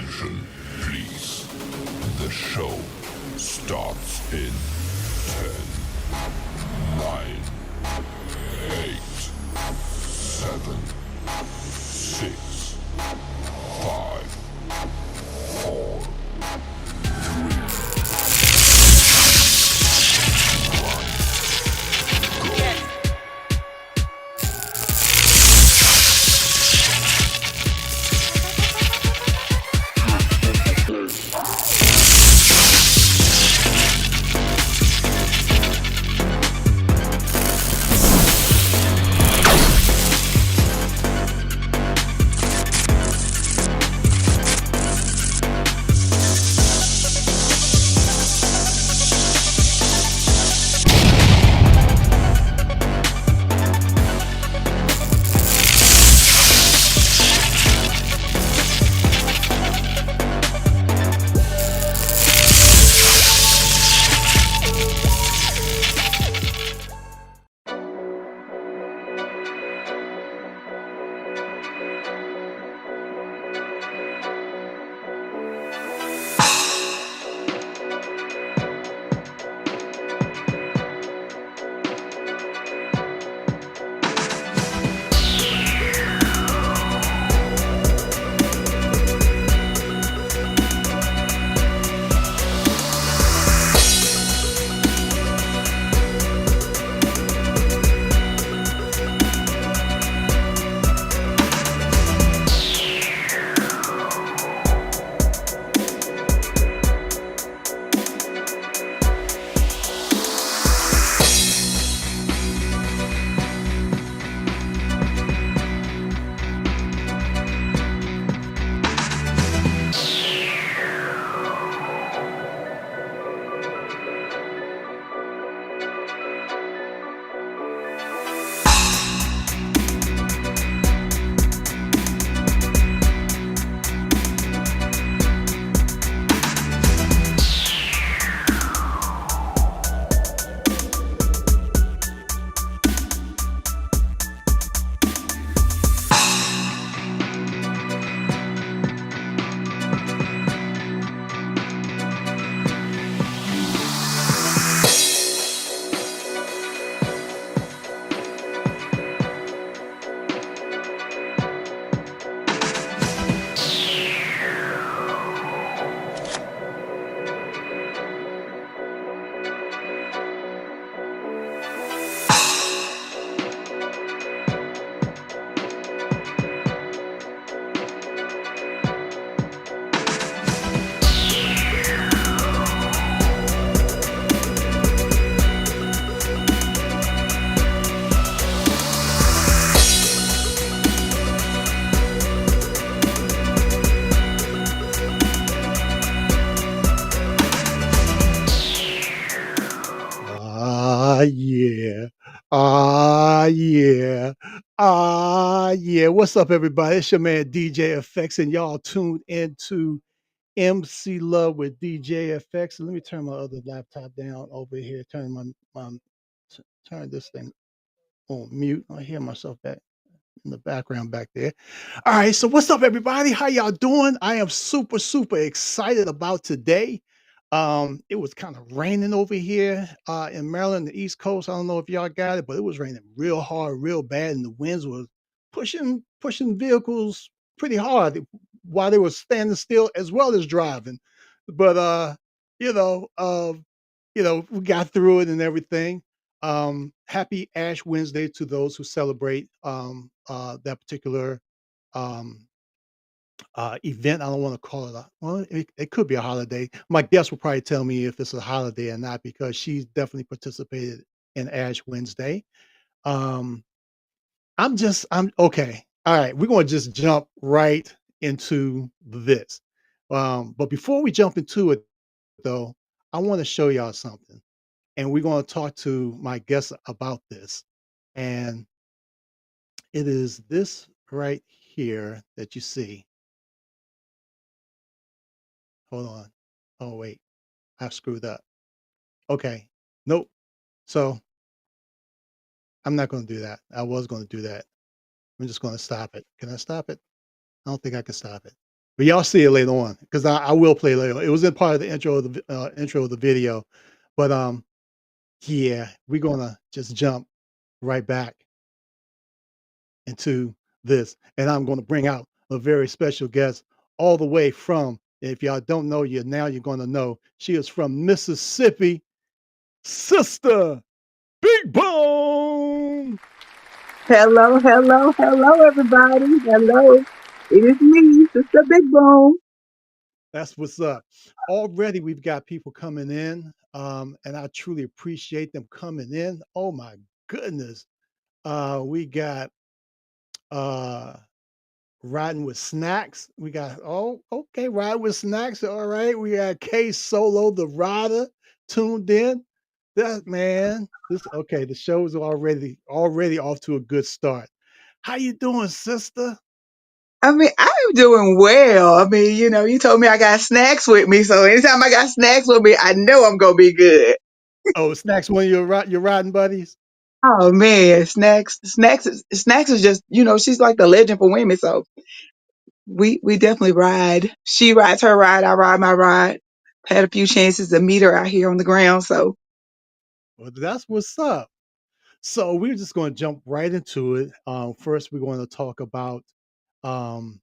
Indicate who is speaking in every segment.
Speaker 1: Attention, please. The show starts in 10, 9, 8, 7, 6, 5, 4, 3, go.
Speaker 2: Yeah. Yeah. Yeah. What's up, everybody? It's your man DJ FX, and y'all tuned into MC Love with DJ FX. Let me turn my other laptop down over here. Turn this thing on mute. I hear myself back in the background back there. All right. So what's up, everybody? How y'all doing? I am super, super excited about today. It was kind of raining over here in Maryland, the East Coast. I don't know if y'all got it, but it was raining real hard, real bad, and the winds was pushing vehicles pretty hard while they were standing still as well as driving. But you know, uh, we got through it and everything. Happy Ash Wednesday to those who celebrate that particular um, event. I don't want to call it it could be a holiday. My guest will probably tell me if it's a holiday or not because she's definitely participated in Ash Wednesday. Um, I'm okay. All right, we're going to just jump right into this. But before we jump into it, though, I want to show y'all something, and we're going to talk to my guest about this. And it is this right here that you see. Hold on. Oh, wait. I've screwed up. Okay. Nope. So I'm not going to do that. I was going to do that. I'm just going to stop it. Can I stop it? I don't think I can stop it. But y'all see it later on because I will play later. It was in part of the intro of the video, but yeah, we're gonna just jump right back into this, and I'm gonna bring out a very special guest all the way from. If y'all don't know yet, now you're gonna know. She is from Mississippi, Sister Big Bone.
Speaker 3: Hello, hello, hello, everybody. Hello. It is me, Sister Big Bone.
Speaker 2: That's what's up. Already we've got people coming in, and I truly appreciate them coming in. Oh my goodness. We got uh riding with snacks. We got okay, riding with snacks. All right. We got K Solo the rider tuned in. That man, this okay, the show is already off to a good start. How you doing, sister?
Speaker 3: I mean, I'm doing well. I mean, you told me I got snacks with me, so anytime I got snacks with me, I know I'm gonna be good.
Speaker 2: Oh, snacks one of your riding buddies?
Speaker 3: Oh man, snacks is just, she's like the legend for women. So we definitely ride. She rides her ride, I ride my ride. Had a few chances to meet her out here on the ground. So
Speaker 2: Well, that's what's up. So we're just going to jump right into it. First, we're going to talk about um,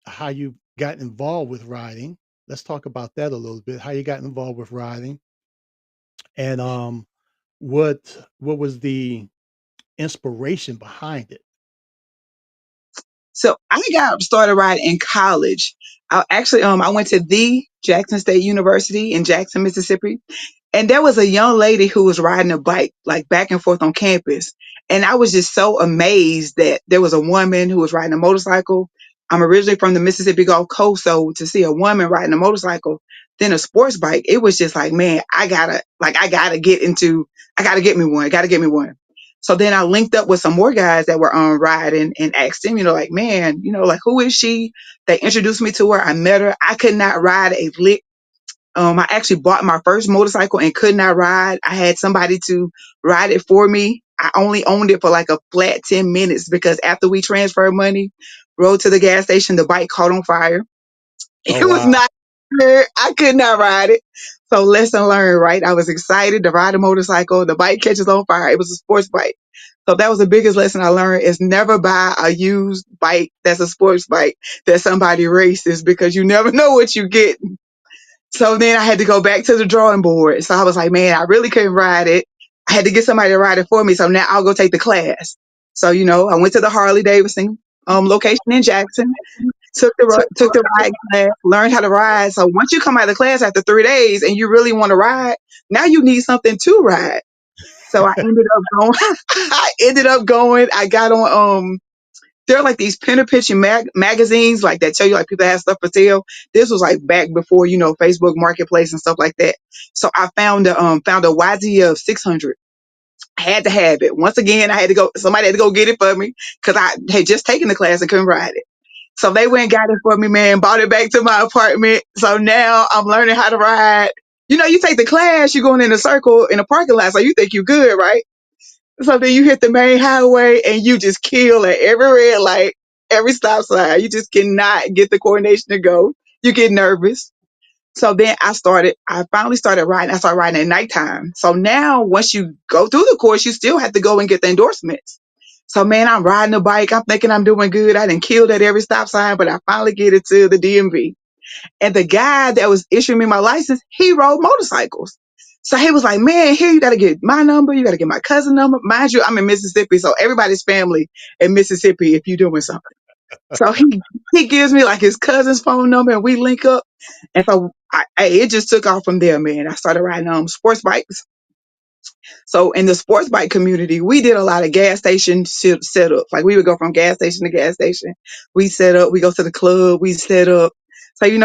Speaker 2: how you got involved with riding. Let's talk about that a little bit. How you got involved with riding, and what was the inspiration behind it?
Speaker 3: so I got started riding in college. I went to the Jackson State University in Jackson, Mississippi. And there was a young lady who was riding a bike, like back and forth on campus. And I was just so amazed that there was a woman who was riding a motorcycle. I'm originally from the Mississippi Gulf Coast. So to see a woman riding a motorcycle, then a sports bike, it was just like, man, I gotta get me one. I gotta get me one. So then I linked up with some more guys that were on riding and asked them, like, man, like, who is she? They introduced me to her. I met her. I could not ride a lick. I actually bought my first motorcycle and could not ride. I had somebody to ride it for me. I only owned it for like a flat 10 minutes because after we transferred money, rode to the gas station, the bike caught on fire.
Speaker 2: Oh
Speaker 3: It was
Speaker 2: wow!
Speaker 3: not good. I could not ride it. So lesson learned, right? I was excited to ride a motorcycle. The bike catches on fire. It was a sports bike. So that was the biggest lesson I learned is never buy a used bike that's a sports bike that somebody races because you never know what you get. So then I had to go back to the drawing board. So I was like, man, I really couldn't ride it. I had to get somebody to ride it for me. So now I'll go take the class. So, I went to the Harley Davidson location in Jackson, took the ride class, learned how to ride. So once you come out of the class after 3 days and you really want to ride, now you need something to ride. So I ended up going. I got on there are like these penny pinching magazines like that tell you like people have stuff for sale. This was like back before Facebook Marketplace and stuff like that. So I found a YZ of 600. I had to have it. Once again, I had to go. Somebody had to go get it for me because I had just taken the class and couldn't ride it. So they went and got it for me, man. Brought it back to my apartment. So now I'm learning how to ride. You take the class, you're going in a circle in a parking lot, so you think you're good, right? So then you hit the main highway and you just kill at every red light, every stop sign. You just cannot get the coordination to go. You get nervous. So then I finally started riding. I started riding at nighttime. So now once you go through the course, you still have to go and get the endorsements. So man, I'm riding a bike. I'm thinking I'm doing good. I didn't kill at every stop sign, but I finally get it to the DMV. And the guy that was issuing me my license, he rode motorcycles. So he was like, man, here you got to get my number. You got to get my cousin number. Mind you, I'm in Mississippi. So everybody's family in Mississippi if you're doing something. So he gives me like his cousin's phone number and we link up. And so it just took off from there, man. I started riding sports bikes. So in the sports bike community, we did a lot of gas station setups. Like we would go from gas station to gas station. We set up, we go to the club, we set up. So, you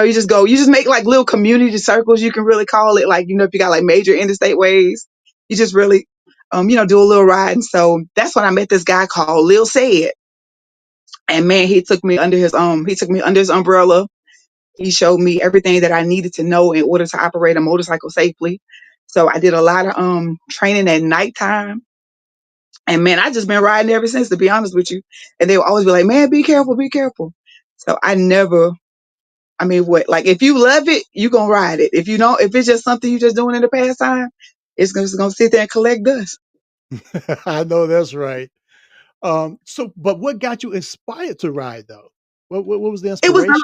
Speaker 3: just make like little community circles. You can really call it like, if you got like major interstate ways, you just really, do a little riding. So that's when I met this guy called Lil Said. And man, he took me under his umbrella. He showed me everything that I needed to know in order to operate a motorcycle safely. So I did a lot of training at nighttime. And man, I just been riding ever since, to be honest with you. And they would always be like, man, be careful, be careful. So I never I mean, what, like, if you love it, you gonna ride it. If you don't, if it's just something you just doing in the pastime, it's gonna sit there and collect dust.
Speaker 2: I know that's right. So, but what got you inspired to ride though? What was the
Speaker 3: It was
Speaker 2: inspiration?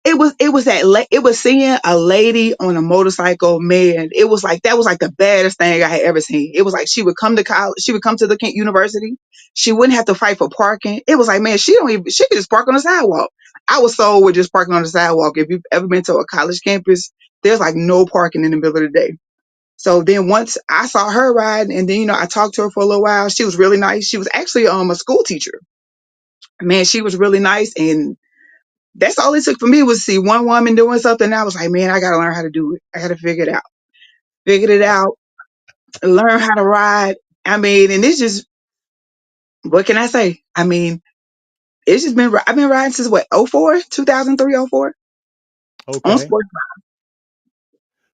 Speaker 3: it was seeing a lady on a motorcycle, man. It was like, that was like the baddest thing I had ever seen. It was like she would come to college, she would come to the university, she wouldn't have to fight for parking. It was like, man, she could just park on the sidewalk. I was sold with just parking on the sidewalk. If you've ever been to a college campus, there's like no parking in the middle of the day. So then once I saw her ride, and then I talked to her for a little while. She was really nice. She was actually a school teacher. Man, she was really nice, and that's all it took for me was to see one woman doing something. And I was like, man, I got to learn how to do it. I got to figure it out. Figured it out, learn how to ride. I mean, and it's just, what can I say? I mean, it's just been, I've been riding since what, 04, 2003, 04 on
Speaker 2: Okay.
Speaker 3: sports.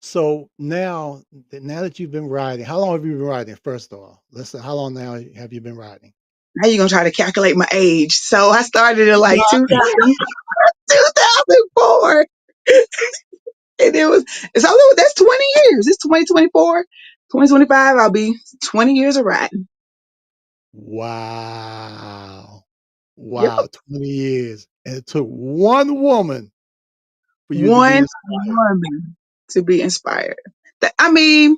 Speaker 2: So now that you've been riding, how long have you been riding? First of all, let's say how long now have you been riding?
Speaker 3: Now you're going to try to calculate my age. So I started in like
Speaker 2: No.
Speaker 3: 2004. And it was, so that's 20 years. It's 2024, 2025. I'll be 20 years of riding.
Speaker 2: Wow.
Speaker 3: Yep.
Speaker 2: Wow, 20 years. And it took one woman for you to be
Speaker 3: One
Speaker 2: inspired.
Speaker 3: woman to be inspired. I mean,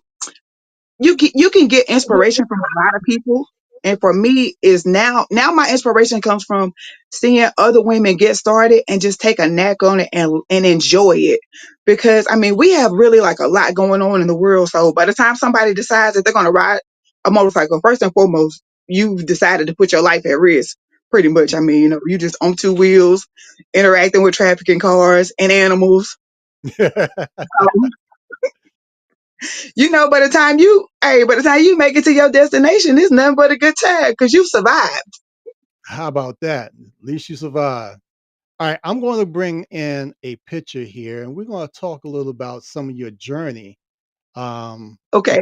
Speaker 3: you can get inspiration from a lot of people, and for me is now my inspiration comes from seeing other women get started and just take a knack on it and enjoy it, because I mean, we have really like a lot going on in the world. So by the time somebody decides that they're going to ride a motorcycle, first and foremost, you've decided to put your life at risk, pretty much. I mean, you just on two wheels interacting with trafficking cars and animals. By the time you make it to your destination, it's nothing but a good time because you survived.
Speaker 2: How about that? At least you survived. All right, I'm going to bring in a picture here, and we're going to talk a little about some of your journey um,
Speaker 3: Okay.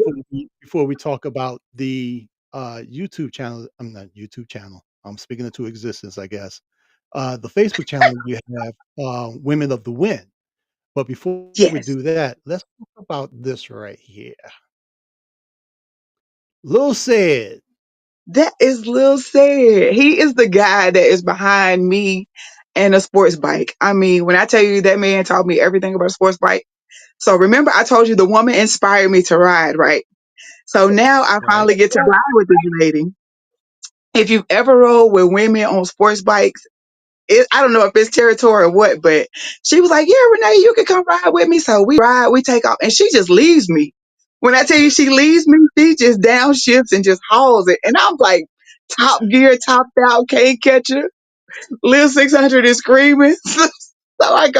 Speaker 2: before we talk about the YouTube channel. I'm not YouTube channel. I'm speaking into existence, I guess. The Facebook channel you have, Women of the Wind. But before we
Speaker 3: Yes.
Speaker 2: do that, let's talk about this right here. Lil said,
Speaker 3: That is Lil Said. He is the guy that is behind me and a sports bike. I mean, when I tell you that man taught me everything about a sports bike. So remember I told you the woman inspired me to ride, right? So now I
Speaker 2: right?
Speaker 3: finally get to ride with this lady. If you've ever rode with women on sports bikes, I don't know if it's territory or what, but she was like, yeah, Renee, you can come ride with me. So we ride, we take off, and she just leaves me. When I tell you she leaves me, she just downshifts and just hauls it. And I'm like, top gear, topped out, can't catch her. Lil 600 is screaming. So I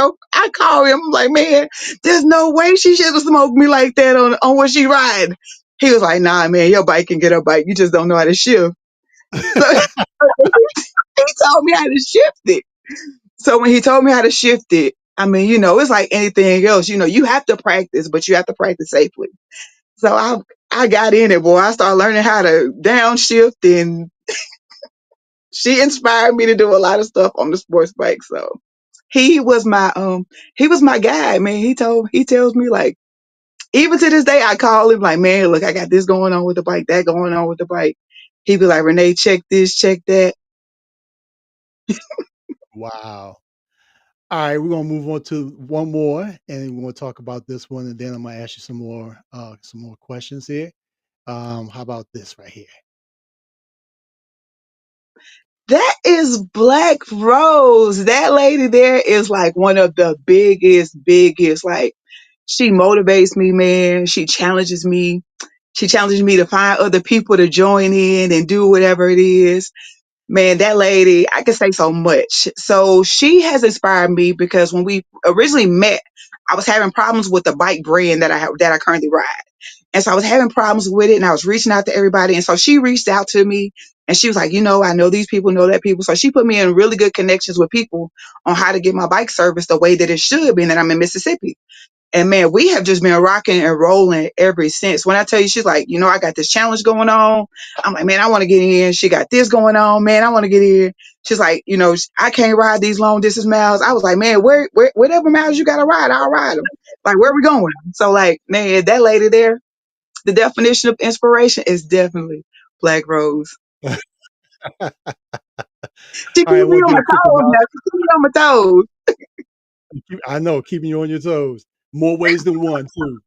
Speaker 3: call him, I'm like, man, there's no way she should have smoked me like that on what she ride. He was like, nah, man, your bike can get her bike. You just don't know how to shift. So he told me how to shift it. So when he told me how to shift it, I mean, it's like anything else. You have to practice, but you have to practice safely. So I got in it, boy. I started learning how to downshift, and she inspired me to do a lot of stuff on the sports bike. So he was my guy, man. He tells me, like, even to this day I call him like, man, look, I got this going on with the bike, that going on with the bike. He be like, Renee, check this, check that.
Speaker 2: Wow. All right, we're gonna move on to one more, and we're gonna talk about this one, and then I'm gonna ask you some more questions here. How about this right here?
Speaker 3: That is Black Rose. That lady there is like one of the biggest. Like, she motivates me, man. She challenges me. She challenges me to find other people to join in and do whatever it is. Man, that lady, I can say so much. So she has inspired me because when we originally met, I was having problems with the bike brand that I currently ride. And so I was having problems with it, and I was reaching out to everybody. And so she reached out to me, and she was like, I know these people, know that people. So she put me in really good connections with people on how to get my bike service the way that it should be, and that I'm in Mississippi. And man, we have just been rocking and rolling ever since. When I tell you, she's like, I got this challenge going on. I'm like, man, I want to get in. She got this going on, man. I want to get in. She's like, I can't ride these long distance miles. I was like, man, whatever miles you got to ride, I'll ride them. Like, where we going? So, like, man, that lady there, the definition of inspiration is definitely Black Rose. She keep
Speaker 2: All right,
Speaker 3: me
Speaker 2: we'll
Speaker 3: on
Speaker 2: give
Speaker 3: my
Speaker 2: a quick
Speaker 3: toes now.
Speaker 2: announcement.
Speaker 3: She keep me on my toes.
Speaker 2: I know, keeping you on your toes. More ways than one, too.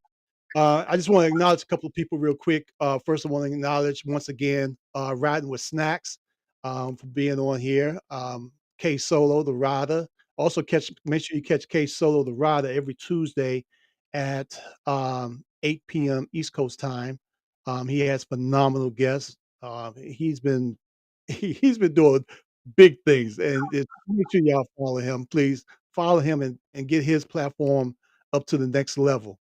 Speaker 2: I just want to acknowledge a couple of people real quick. First, I want to acknowledge once again Riding with Snacks for being on here. K Solo, the rider. Also, make sure you catch K Solo, the rider, every Tuesday at 8 p.m. East Coast time. He has phenomenal guests. He's been he's been doing big things, and make sure y'all follow him. Please follow him and get his platform up to the next level.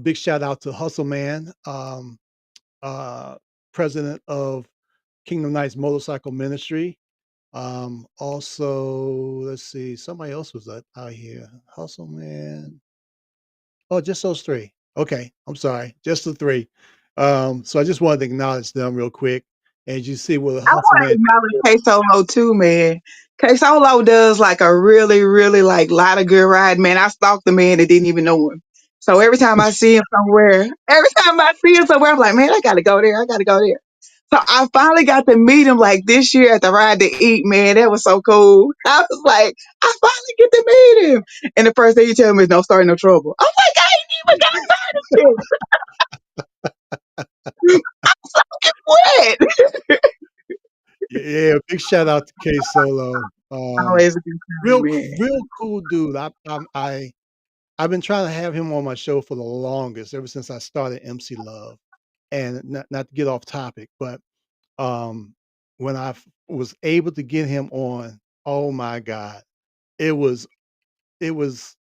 Speaker 2: Big shout out to Hustle Man, uh, president of Kingdom Knights Motorcycle Ministry. Also, let's see, somebody else was out here. Hustle Man. Oh, just those three. Okay, I'm sorry, just the three. So I just wanted to acknowledge them real quick. And you see what
Speaker 3: I
Speaker 2: Hustle
Speaker 3: want to
Speaker 2: Man.
Speaker 3: acknowledge K Solo too, man. K Solo does like a really, really like lot of good riding, man. I stalked the man that didn't even know him. So every time I see him somewhere, I'm like, man, I gotta go there. I gotta go there. So I finally got to meet him like this year at the Ride to Eat, man. That was so cool. I was like, I finally get to meet him. And the first thing he tell me is no starting no trouble. I'm like, I ain't even got started yet. What?
Speaker 2: Yeah, big shout out to K Solo.
Speaker 3: Always a good time,
Speaker 2: Real,
Speaker 3: man.
Speaker 2: real cool dude. I've been trying to have him on my show for the longest, ever since I started MC Love. And not to get off topic, but um, when was able to get him on, oh my God, it was it was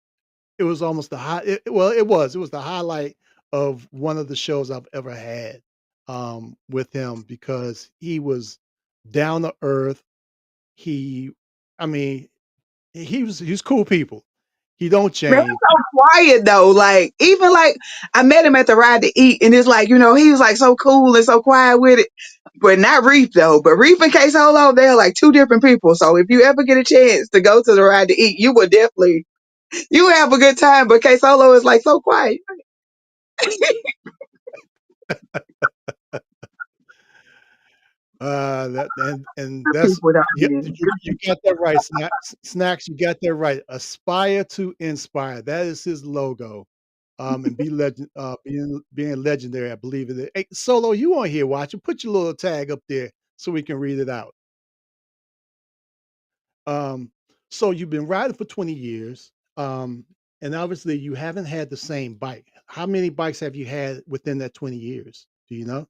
Speaker 2: it was almost the high. Well, it was the highlight of one of the shows I've ever had with him, because he was down to earth. He, I mean, he's cool people. He don't
Speaker 3: Man,
Speaker 2: change.
Speaker 3: he's so quiet though. Like even like I met him at the Ride to Eat, and it's like he was like so cool and so quiet with it. But not Reef though. But Reef and K Solo, they're like two different people. So if you ever get a chance to go to the Ride to Eat, you have a good time. But K Solo is like so quiet.
Speaker 2: That and
Speaker 3: Good
Speaker 2: that's
Speaker 3: people down
Speaker 2: you,
Speaker 3: here.
Speaker 2: you got that right, snacks. You got that right. Aspire to inspire. That is his logo. And be legend, being legendary. I believe it. Hey, Solo, you on here watching? Put your little tag up there so we can read it out. Um, so you've been riding for 20 years, and obviously you haven't had the same bike. How many bikes have you had within that 20 years? Do you know?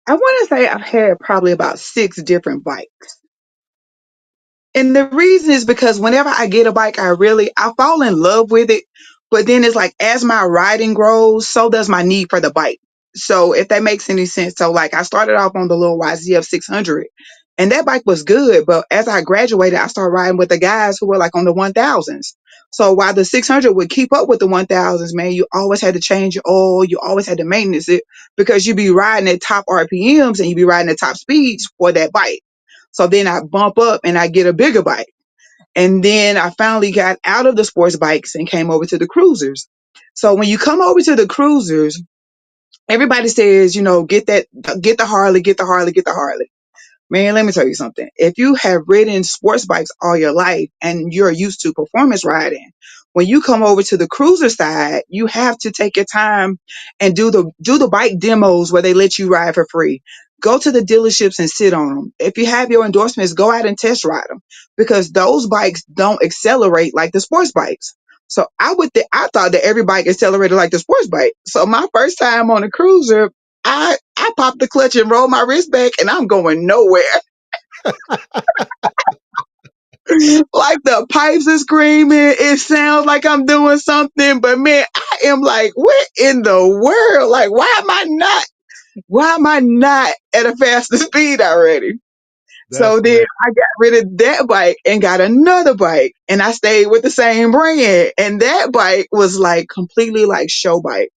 Speaker 3: I want to say I've had probably about 6 different bikes. And the reason is because whenever I get a bike, I fall in love with it. But then it's like as my riding grows, so does my need for the bike. So if that makes any sense. So like I started off on the little YZF 600 and that bike was good. But as I graduated, I started riding with the guys who were like on the 1000s. So while the 600 would keep up with the 1000s, man, you always had to change your oil. You always had to maintenance it because you'd be riding at top RPMs and you'd be riding at top speeds for that bike. So then I bump up and I get a bigger bike. And then I finally got out of the sports bikes and came over to the cruisers. So when you come over to the cruisers, everybody says, get the Harley, get the Harley, get the Harley. Man, let me tell you something. If you have ridden sports bikes all your life and you're used to performance riding, when you come over to the cruiser side, you have to take your time and do the bike demos where they let you ride for free. Go to the dealerships and sit on them. If you have your endorsements, go out and test ride them because those bikes don't accelerate like the sports bikes. So I thought that every bike accelerated like the sports bike. So my first time on a cruiser, I popped the clutch and rolled my wrist back and I'm going nowhere. Like the pipes are screaming. It sounds like I'm doing something, but man, I am like, what in the world? Like, why am I not at a faster speed already?
Speaker 2: That's
Speaker 3: So then
Speaker 2: great.
Speaker 3: I got rid of that bike and got another bike, and I stayed with the same brand. And that bike was like completely like show bike.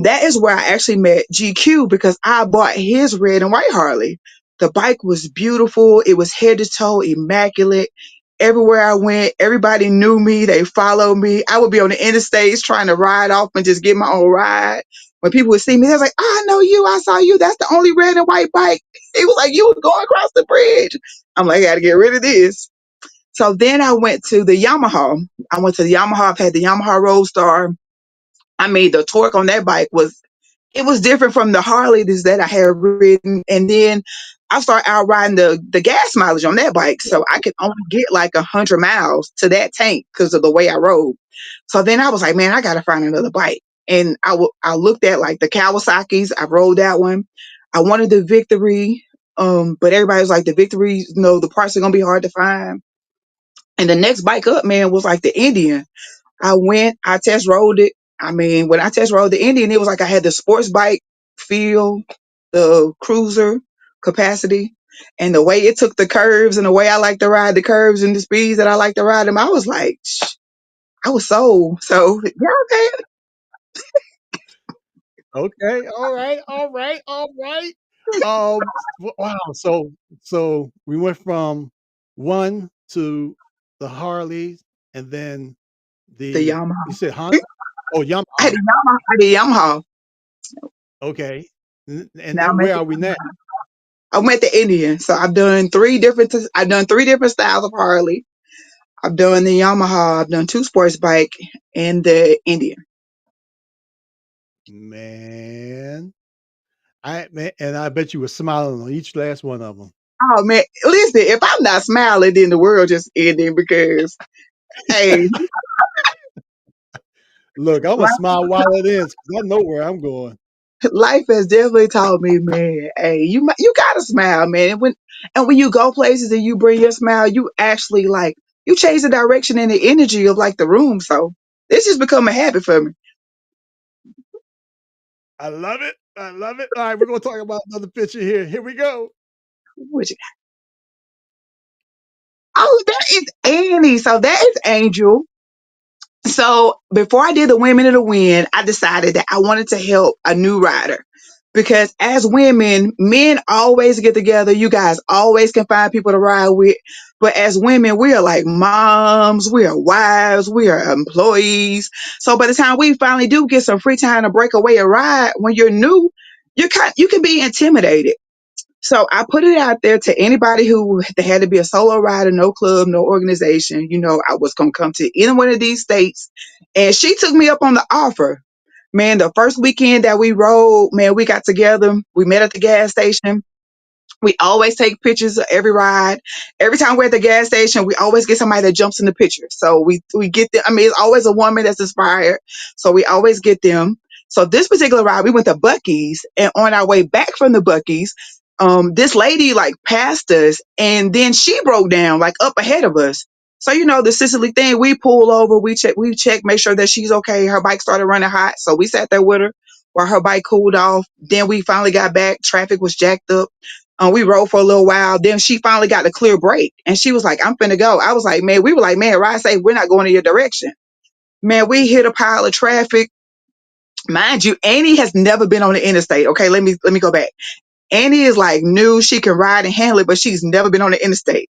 Speaker 3: That is where I actually met GQ because I bought his red and white Harley. The bike was beautiful. It was head to toe immaculate. Everywhere I went, everybody knew me. They followed me. I would be on the interstates trying to ride off and just get my own ride. When people would see me, they was like, "Oh, I know you. I saw you. That's the only red and white bike." He was like, "You were going across the bridge." I'm like, "I got to get rid of this." So then I went to the Yamaha. I went to the Yamaha. I've had the Yamaha Roadstar. I mean, the torque on that bike was it was different from the Harleys that I had ridden. And then I started out riding the gas mileage on that bike. So I could only get like 100 miles to that tank because of the way I rode. So then I was like, man, I got to find another bike. And I looked at like the Kawasaki's. I rode that one. I wanted the Victory. But everybody was like, the Victory, the parts are going to be hard to find. And the next bike up, man, was like the Indian. I went, I test rode it. I mean, when I test rode the Indian, it was like I had the sports bike feel, the cruiser capacity, and the way it took the curves and the way I like to ride the curves and the speeds that I like to ride them. I was like, I was sold. So yeah, okay.
Speaker 2: Okay. All right. All right. All right. Wow. So we went from one to the Harleys, and then
Speaker 3: The
Speaker 2: you
Speaker 3: Yamaha.
Speaker 2: said Honda. Oh,
Speaker 3: I had
Speaker 2: Yamaha.
Speaker 3: the Yamaha. I had the Yamaha.
Speaker 2: Okay. And
Speaker 3: Now
Speaker 2: then
Speaker 3: I'm at
Speaker 2: where
Speaker 3: the
Speaker 2: are we now?
Speaker 3: I'm at the Indian. So I've done three different styles of Harley. I've done the Yamaha, I've done two sports bike and the Indian.
Speaker 2: Man, and I bet you were smiling on each last one of them.
Speaker 3: Oh man, listen, if I'm not smiling, then the world just ending because hey,
Speaker 2: Look, I'm gonna
Speaker 3: life,
Speaker 2: smile while it ends because I know where I'm going.
Speaker 3: life has definitely taught me, man. Hey, you gotta smile, man. And when you go places and you bring your smile, you actually like you change the direction and the energy of like the room. So it's just become a habit for me.
Speaker 2: I love it. I love it. All right, we're gonna talk about another picture here. Here we go.
Speaker 3: Which that is Annie. So that is Angel. So before I did the Women of the Win, I decided that I wanted to help a new rider. Because as women, men always get together. You guys always can find people to ride with. But as women, we are like moms, we are wives, we are employees. So by the time we finally do get some free time to break away and ride, when you're new, you can be intimidated. So I put it out there to anybody who they had to be a solo rider, no club, no organization. I was going to come to any one of these states. And she took me up on the offer. Man, the first weekend that we rode, man, we got together. We met at the gas station. We always take pictures of every ride. Every time we're at the gas station, we always get somebody that jumps in the picture. So we get them. I mean, it's always a woman that's inspired. So we always get them. So this particular ride, we went to Buc-ee's, and on our way back from the Buc-ee's, this lady like passed us, and then she broke down like up ahead of us. So the Sicily thing, we pull over, we check, make sure that she's okay. Her bike started running hot, so we sat there with her while her bike cooled off. Then we finally got back. Traffic was jacked up. We rode for a little while. Then she finally got a clear break, and she was like, "I'm finna go." I was like, "Man," we were like, "Man, ride safe. We're not going in your direction." Man, we hit a pile of traffic. Mind you, Annie has never been on the interstate. Okay, let me go back. Annie is like new. She can ride and handle it, but she's never been on the interstate.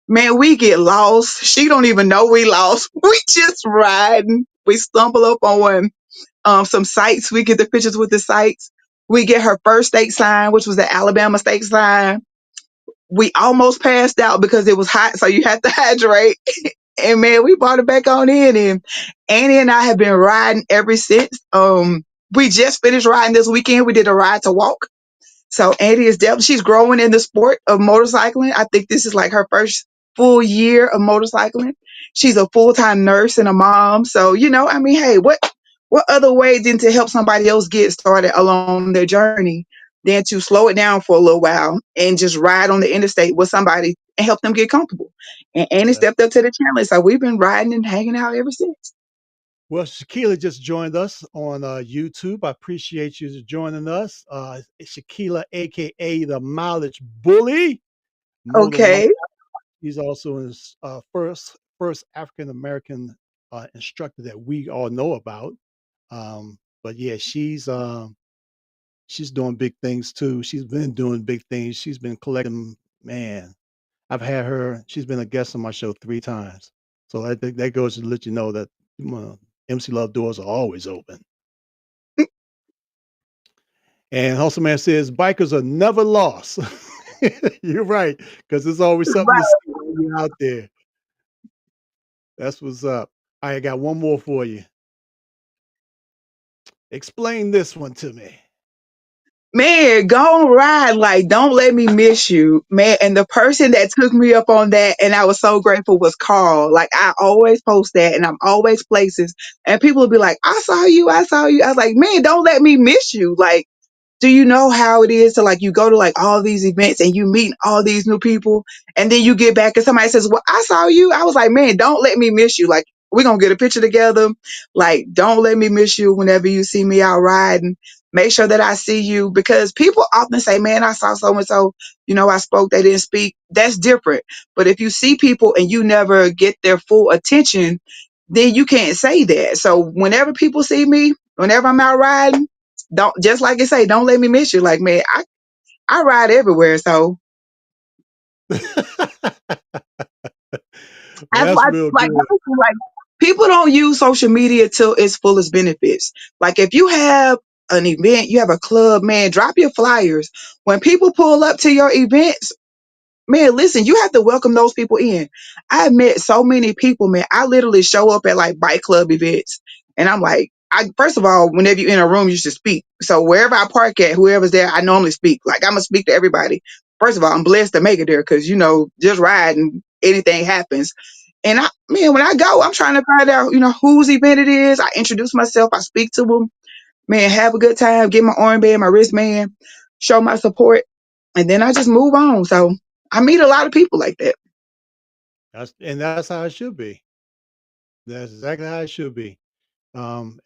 Speaker 3: Man, we get lost. She don't even know we lost. We just riding. We stumble up on some sites. We get the pictures with the sites. We get her first state sign, which was the Alabama state sign. We almost passed out because it was hot, so you had to hydrate. And man, we brought it back on in, and Annie and I have been riding ever since. We just finished riding this weekend. We did a ride to walk. So Annie is definitely she's growing in the sport of motorcycling. I think this is like her first full year of motorcycling. She's a full-time nurse and a mom. So, I mean, hey, what other way than to help somebody else get started along their journey than to slow it down for a little while and just ride on the interstate with somebody and help them get comfortable. And Annie
Speaker 2: That-
Speaker 3: stepped up to the challenge. So we've been riding and hanging out ever since.
Speaker 2: Well, Shakila just joined us on YouTube. I appreciate you joining us. Shakila, aka the Mileage Bully. Motor Mouth.
Speaker 3: Okay.
Speaker 2: She's also his first African American instructor that we all know about. But yeah, she's doing big things too. She's been doing big things. She's been collecting. Man, I've had her. She's been a guest on my show 3 times. So I think that goes to let you know that MC Love doors are always open. And Hustle Man says bikers are never lost. You're right, because there's always something to see when you're out there. That's what's up. I got one more for you. Explain this one to me.
Speaker 3: Man, go on ride. Like, don't let me miss you, man. And the person that took me up on that, and I was so grateful, was Carl. Like, I always post that, and I'm always places, and people will be like, "I saw you, I saw you." I was like, "Man, don't let me miss you." Like, do you know how it is to like you go to like all these events and you meet all these new people and then you get back and somebody says, "Well, I saw you." I was like, "Man, don't let me miss you. Like, we're gonna get a picture together. Like, don't let me miss you whenever you see me out riding. Make sure that I see you." Because people often say, "Man, I saw so and so, I spoke, they didn't speak." That's different. But if you see people and you never get their full attention, then you can't say that. So whenever people see me, whenever I'm out riding, don't, just like I say, don't let me miss you. Like, man, I ride everywhere. So
Speaker 2: Well,
Speaker 3: that's
Speaker 2: that's
Speaker 3: why,
Speaker 2: real
Speaker 3: like,
Speaker 2: good.
Speaker 3: honestly, like, people don't use social media till its fullest benefits. Like, if you have an event, you have a club, man, drop your flyers. When people pull up to your events, man, listen, you have to welcome those people in. I've met so many people, man. I literally show up at like bike club events and I'm like, first of all, whenever you're in a room, you should speak. So wherever I park at, whoever's there, I normally speak. Like, I'm gonna speak to everybody. First of all, I'm blessed to make it there because, just riding, anything happens. And man, when I go, I'm trying to find out, whose event it is. I introduce myself, I speak to them, man, have a good time, get my armband, my wristband, show my support, and then I just move on. So I meet a lot of people like that.
Speaker 2: That's how it should be. That's exactly how it should be.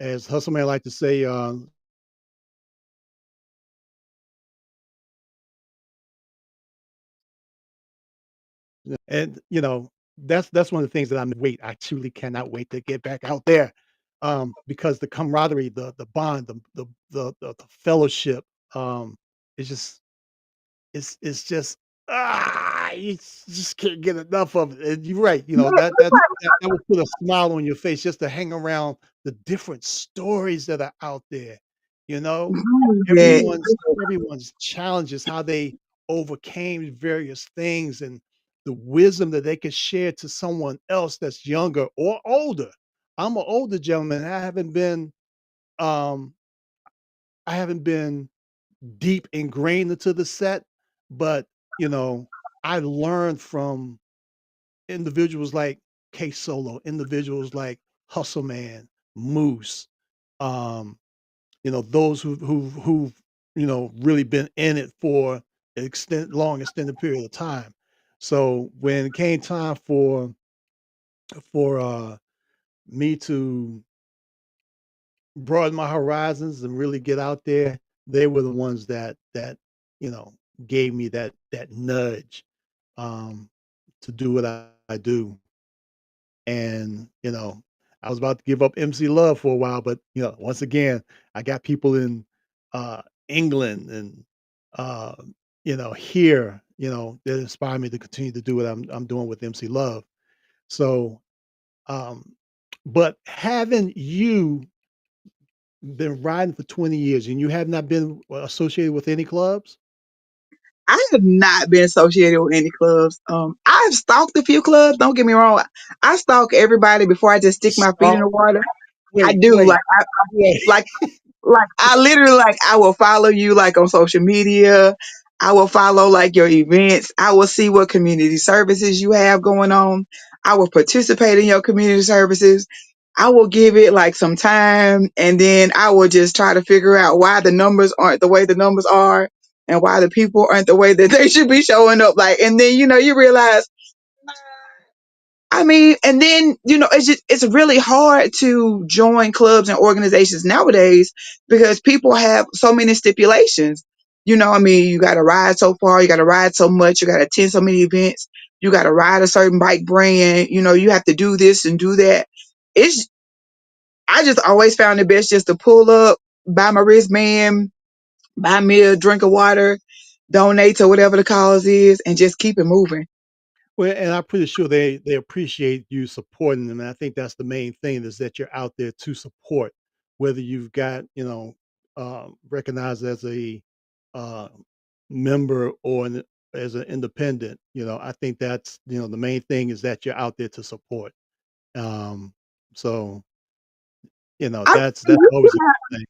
Speaker 2: As Hustle Man like to say, and that's one of the things that I truly cannot wait to get back out there, because the camaraderie, the bond, the fellowship, it's just it's just you just can't get enough of it. And you're right, that will put a smile on your face just to hang around the different stories that are out there. You know,
Speaker 3: Yeah.
Speaker 2: everyone's challenges, how they overcame various things, and the wisdom that they could share to someone else that's younger or older. I'm an older gentleman. Um, I haven't been deep ingrained into the set, but you know, I learned from individuals like K Solo, individuals like Hustle Man, Moose, um, those who've really been in it for extended period of time. So when it came time for me to broaden my horizons and really get out there, they were the ones that you know gave me that nudge, um, to do what I do. And I was about to give up MC Love for a while, but once again, I got people in England and uh, here, that inspire me to continue to do what I'm doing with MC Love. So, um, but having you been riding for 20 years and you have not been associated with any clubs?
Speaker 3: I have not been associated with any clubs. I've stalked a few clubs. Don't get me wrong. I stalk everybody before I just stick my feet in
Speaker 2: Stop.
Speaker 3: the water. I
Speaker 2: Wait,
Speaker 3: do.
Speaker 2: wait, wait.
Speaker 3: Like like I literally, like, I will follow you like on social media. I will follow like your events. I will see what community services you have going on. I will participate in your community services. I will give it like some time and then I will just try to figure out why the numbers aren't the way the numbers are and why the people aren't the way that they should be showing up. Like, and then, you realize, I mean, and then, it's really hard to join clubs and organizations nowadays because people have so many stipulations. You know, I mean, you got to ride so far, you got to ride so much, you got to attend so many events, you got to ride a certain bike brand, you know, you have to do this and do that. It's, I just always found it best just to pull up, buy my wristband, buy me a drink of water, donate to whatever the cause is, and just keep it moving.
Speaker 2: Well, and I'm pretty sure they appreciate you supporting them, and I think that's the main thing is that you're out there to support, whether you've got, recognized as a, uh, member or as an independent, I think that's, the main thing is that you're out there to support. Um, so,
Speaker 3: I,
Speaker 2: that's always a good thing.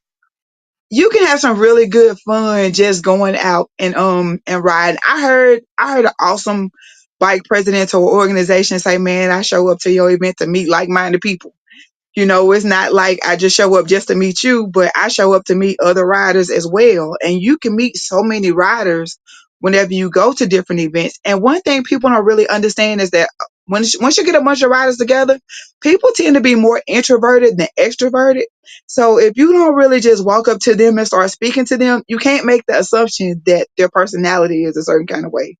Speaker 3: you can have some really good fun just going out and riding. I heard an awesome bike presidential organization say, "Man, I show up to your event to meet like-minded people." You know, it's not like I just show up just to meet you, but I show up to meet other riders as well. And you can meet so many riders whenever you go to different events. And one thing people don't really understand is that once you get a bunch of riders together, people tend to be more introverted than extroverted. So if you don't really just walk up to them and start speaking to them, you can't make the assumption that their personality is a certain kind of way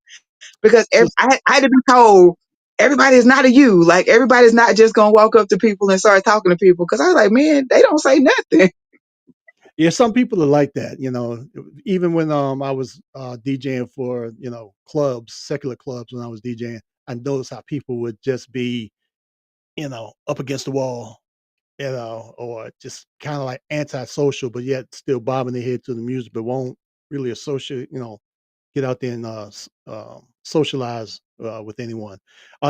Speaker 3: because
Speaker 2: So
Speaker 3: I had to be told everybody is not a you. Like everybody's not just gonna walk up to people and start talking to people. Because I was like, man, they don't say nothing.
Speaker 2: yeah, some people are like that, even when I was DJing for, clubs, secular clubs when I was DJing, I noticed how people would just be, up against the wall, or just kind of like antisocial, but yet still bobbing their head to the music, but won't really associate, get out there and socialize with anyone.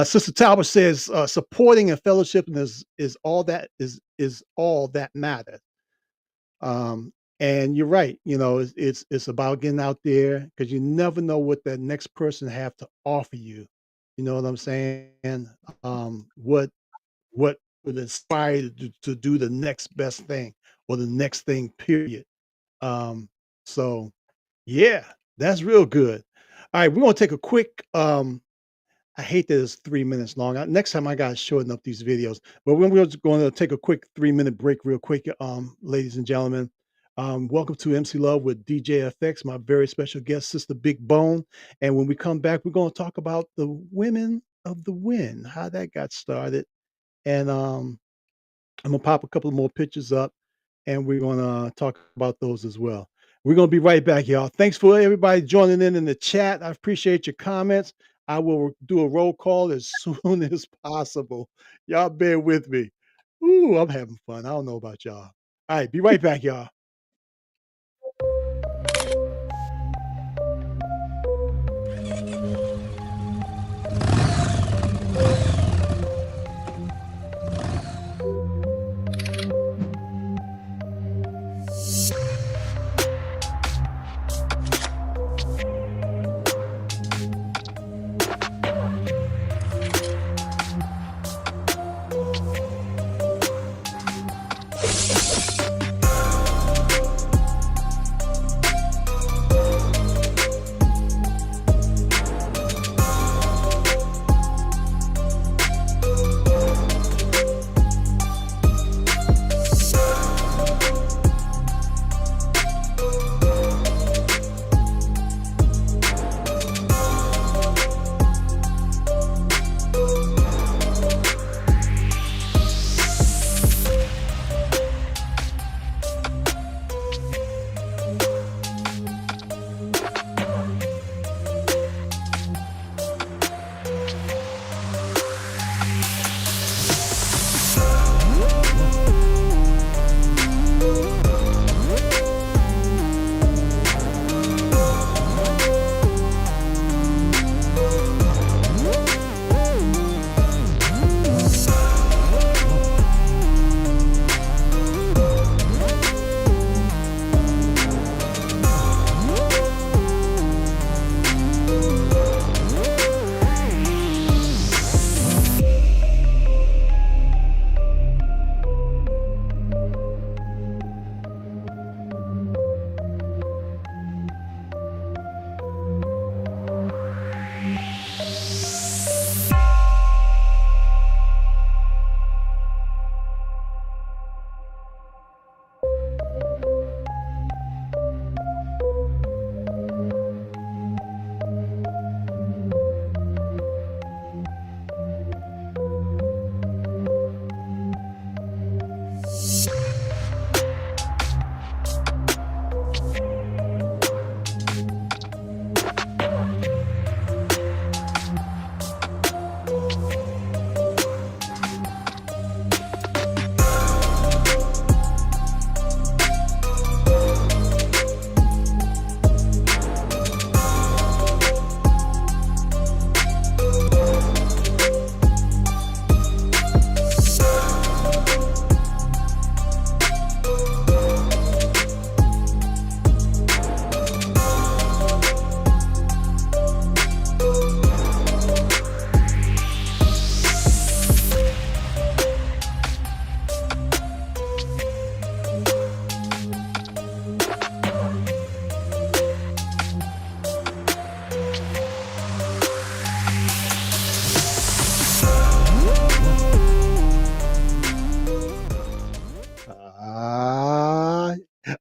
Speaker 2: Sister Talbot says supporting and fellowshipping is all that is all that matters. Um, and you're right. It's about getting out there because you never know what that next person have to offer you. You know what I'm saying? What would inspire you to do the next best thing or the next thing, period. So yeah, that's real good. All right, we're gonna take a quick I hate that it's 3 minutes long. Next time I gotta shorten up these videos, but we're just going to take a quick 3 minute break, real quick, ladies and gentlemen. Welcome to MC Love with DJ FX, my very special guest, Sister Big Bone. And when we come back, we're going to talk about the women of the win, how that got started, and I'm gonna pop a couple more pictures up, and we're gonna talk about those as well. We're gonna be right back, y'all. Thanks for everybody joining in the chat. I appreciate your comments. I will do a roll call as soon as possible. Y'all bear with me. Ooh, I'm having fun. I don't know about y'all. All right, be right back, y'all.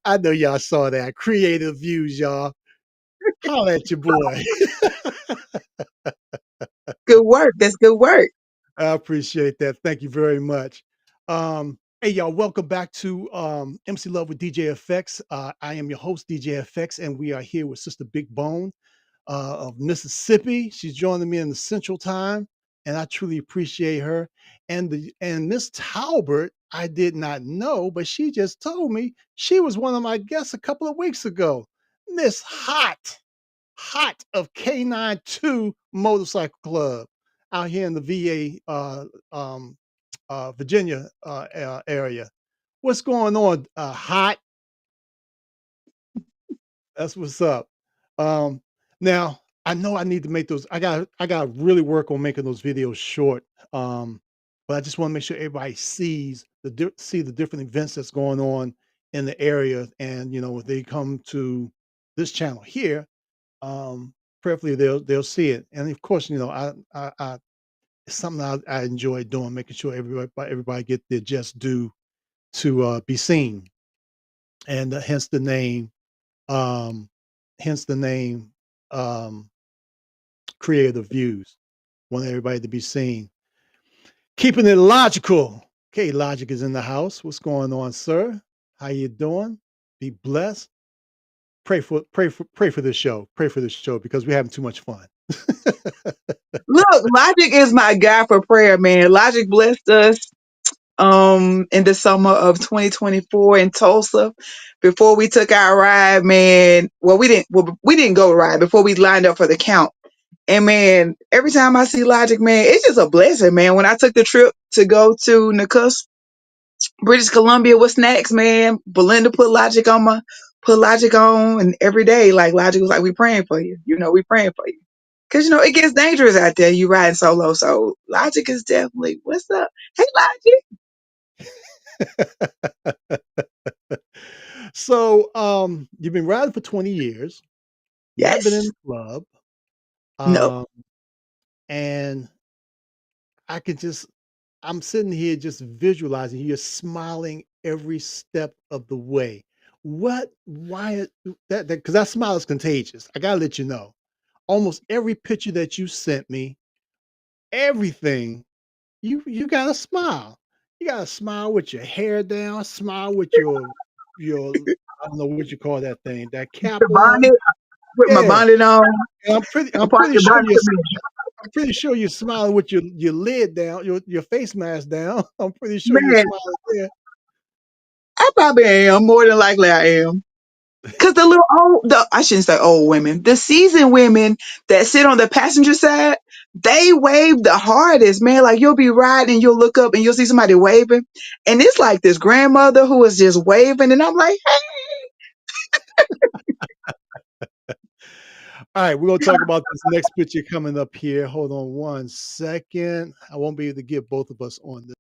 Speaker 2: I know y'all saw that. Creative views, y'all. Holla at your boy.
Speaker 3: Good work. That's good work.
Speaker 2: I appreciate that. Thank you very much. Hey, y'all, welcome back to MC Love with DJ FX. I am your host, DJ FX, and we are here with Sister Big Bone of Mississippi. She's joining me in the Central Time, and I truly appreciate her. And Miss Talbert, I did not know, but she just told me she was one of my guests a couple of weeks ago. Miss Hot of K92 Motorcycle Club out here in the VA, Virginia area. What's going on, Hot? That's what's up. Um, Now I know I need to make those. I got to really work on making those videos short. But I just want to make sure everybody sees see the different events that's going on in the area, and if they come to this channel here, um, prayerfully they'll see it. And of course, I it's something I enjoy doing, making sure everybody get their just due to be seen, and um, hence the name, um, Creative Views. Want everybody to be seen. Keeping it logical. Okay, Logic is in the house. What's going on, sir? How you doing? Be blessed. Pray for this show. Pray for this show because we're having too much fun.
Speaker 3: Look, Logic is my guy for prayer, man. Logic blessed us in the summer of 2024 in Tulsa. Before we took our ride, man. Well, we didn't go ride before we lined up for the count. And man, every time I see Logic, man, it's just a blessing, man. When I took the trip to go to Nakusp, British Columbia with snacks, man, Belinda put Logic on, and every day, like Logic was like, "We praying for you, we praying for you," because it gets dangerous out there. You riding solo, so Logic is definitely what's up. Hey, Logic,
Speaker 2: So, you've been riding for 20 years, not been in
Speaker 3: yes,
Speaker 2: the club,
Speaker 3: no,
Speaker 2: um, and I could just I'm sitting here just visualizing you're smiling every step of the way. Why that because that smile is contagious. I gotta let you know. Almost every picture that you sent me, everything, you got a smile. You got a smile with your hair down, smile with your I don't know what you call that thing, that cap
Speaker 3: the
Speaker 2: on.
Speaker 3: bonnet, put my
Speaker 2: Yeah.
Speaker 3: bonnet on,
Speaker 2: And I'm pretty I'm
Speaker 3: apart
Speaker 2: pretty
Speaker 3: the
Speaker 2: sure
Speaker 3: bonnet
Speaker 2: you're
Speaker 3: to me.
Speaker 2: I'm pretty sure you're smiling with your lid down, your face mask down. I'm pretty sure you're
Speaker 3: Man,
Speaker 2: smiling there.
Speaker 3: I probably am more than likely I am. Cause I shouldn't say old women, the seasoned women that sit on the passenger side, they wave the hardest, man. Like you'll be riding and you'll look up and you'll see somebody waving. And it's like this grandmother who is just waving. And I'm like,
Speaker 2: All right, we're gonna talk about this next picture coming up here. Hold on one second. I won't be able to get both of us on this.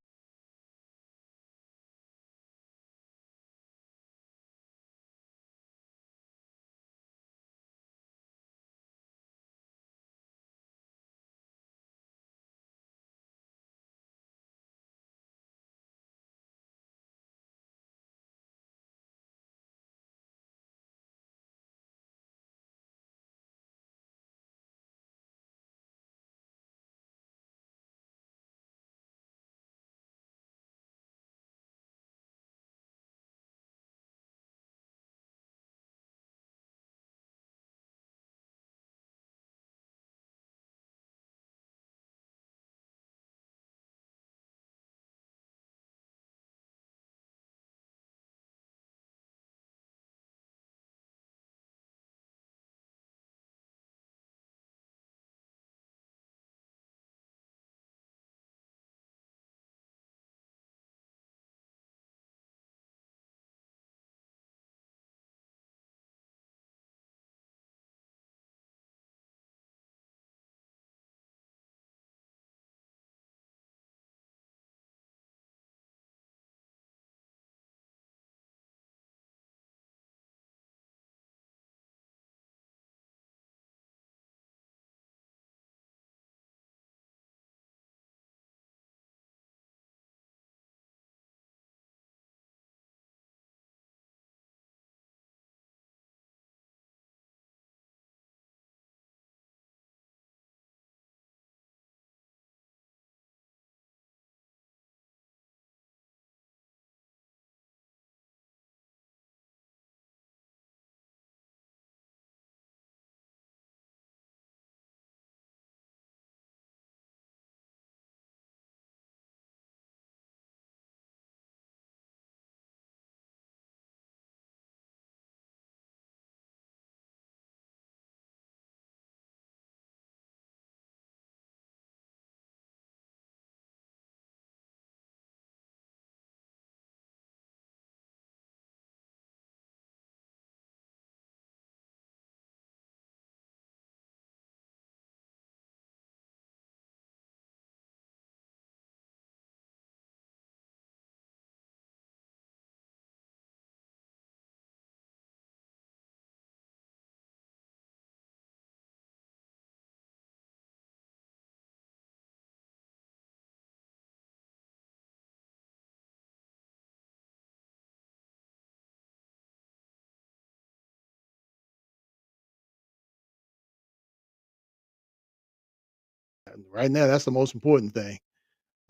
Speaker 2: Right now, that's the most important thing.